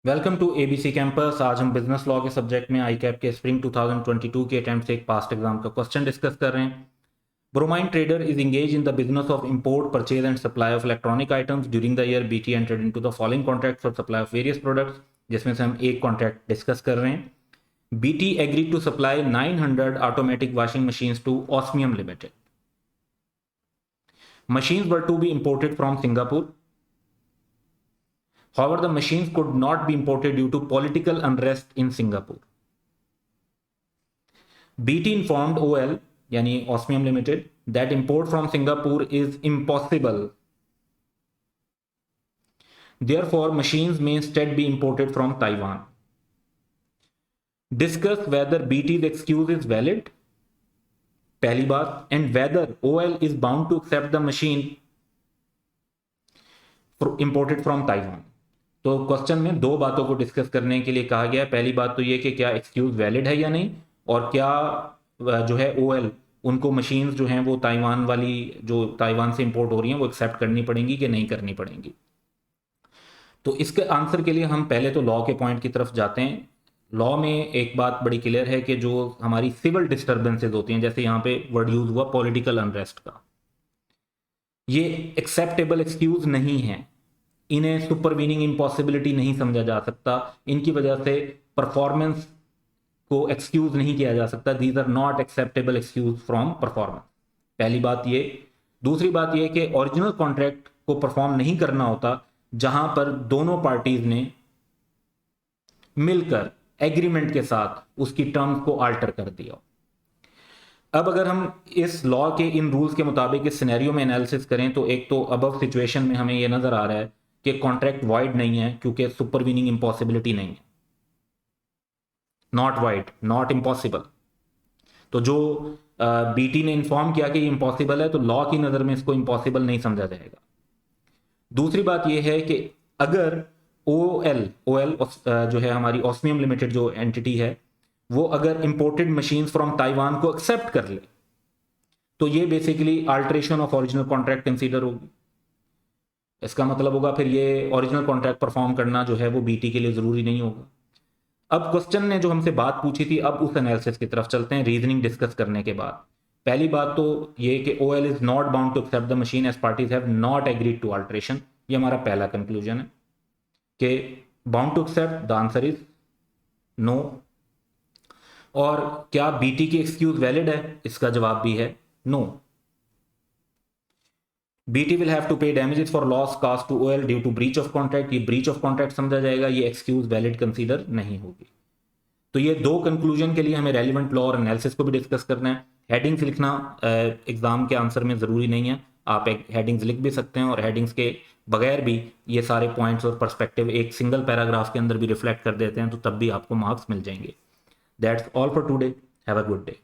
Welcome to ABC campus. आज हम business law के सब्जेक्ट में आई कैप के स्प्रिंग 2022 के अटेम्प्ट से एक पास्ट एग्जाम का क्वेश्चन डिस्कस कर रहे हैं। Bromine trader is engage in the business of import purchase and supply of electronic items during the year BT entered into the following contract for supply of various products, जिसमें से हम एक contract discuss कर रहे हैं। BT agree to supply 900 automatic washing machines to osmium limited. Machines were to be imported from Singapore. However, the machines could not be imported due to political unrest in Singapore. BT informed OL, yani Osmium Limited, that import from Singapore is impossible. Therefore, machines may instead be imported from Taiwan. Discuss whether BT's excuse is valid. पहली बात, and whether OL is bound to accept the machine imported from Taiwan. तो क्वेश्चन में दो बातों को discuss करने के लिए कहा गया है। पहली बात तो ये कि क्या एक्सक्यूज वैलिड है या नहीं, और क्या जो है OL उनको मशीन्स जो हैं वो ताइवान वाली जो ताइवान से इंपोर्ट हो रही हैं वो एक्सेप्ट करनी पड़ेंगी कि नहीं करनी पड़ेंगी। तो इसके आंसर के लिए हम पहले तो लॉ के पॉइंट की तरफ जाते हैं। लॉ में एक बात बड़ी क्लियर है कि जो हमारी सिविल डिस्टर्बेंसेज होती हैं, जैसे यहाँ पे वर्ड यूज हुआ पॉलिटिकल अनरेस्ट का, ये एक्सेप्टेबल एक्सक्यूज नहीं है। इन्हें सुपरवीनिंग इम्पॉसिबिलिटी नहीं समझा जा सकता। इनकी वजह से परफॉर्मेंस को एक्सक्यूज नहीं किया जा सकता। These are not acceptable excuse from performance. पहली बात ये। दूसरी बात ये कि ओरिजिनल कॉन्ट्रैक्ट को परफॉर्म नहीं करना होता जहां पर दोनों पार्टीज ने मिलकर एग्रीमेंट के साथ उसकी टर्म्स को आल्टर कर दिया। अब अगर हम इस लॉ के इन रूल्स के मुताबिक इस सिनेरियो में एनालिसिस करें तो एक तो अबव सिचुएशन में हमें यह नजर आ रहा है कि कॉन्ट्रैक्ट वाइड नहीं है क्योंकि सुपरवीनिंग इंपॉसिबिलिटी नहीं है। Not wide, not impossible. तो जो बीटी ने इन्फॉर्म किया कि ये इम्पॉसिबल है, तो लॉ की नज़र में इसको इम्पॉसिबल नहीं समझा जाएगा। दूसरी बात यह है कि अगर OL जो है हमारी ऑस्मियम लिमिटेड जो एंटिटी है, वो अगर इंपोर्टेड मशीन्स फ्रॉम ताइवान को एक्सेप्ट कर ले तो ये basically alteration of original contract consider होगी। इसका मतलब होगा फिर ये ओरिजिनल कॉन्ट्रैक्ट परफॉर्म करना जो है वो बीटी के लिए जरूरी नहीं होगा। अब क्वेश्चन ने जो हमसे बात पूछी थी, अब उस एनालिसिस की तरफ चलते हैं रीजनिंग डिस्कस करने के बाद। पहली बात तो ये कि OL is not bound to accept the machine as parties have not agreed to alteration. ये हमारा पहला कंक्लूजन है कि bound to accept, the answer is no. और क्या बीटी की एक्सक्यूज वैलिड है, इसका जवाब भी है no. BT will have to pay damages for loss cost to OL due to breach of contract. ये ब्रीच ऑफ कॉन्ट्रैक्ट समझा जाएगा, ये एक्सक्यूज वैलिड कंसीडर नहीं होगी। तो ये दो कंक्लूजन के लिए हमें रेलिवेंट लॉ और एनालिसिस को भी डिस्कस करना है। हेडिंग्स लिखना एग्जाम के आंसर में ज़रूरी नहीं है, आप एक हेडिंग्स लिख भी सकते हैं और हेडिंग्स के बगैर भी ये सारे पॉइंट्स और पर्सपेक्टिव एक सिंगल पैराग्राफ के अंदर भी रिफ्लेक्ट कर देते हैं, तो तब भी आपको मार्क्स मिल जाएंगे। That's all for today. Have a good day.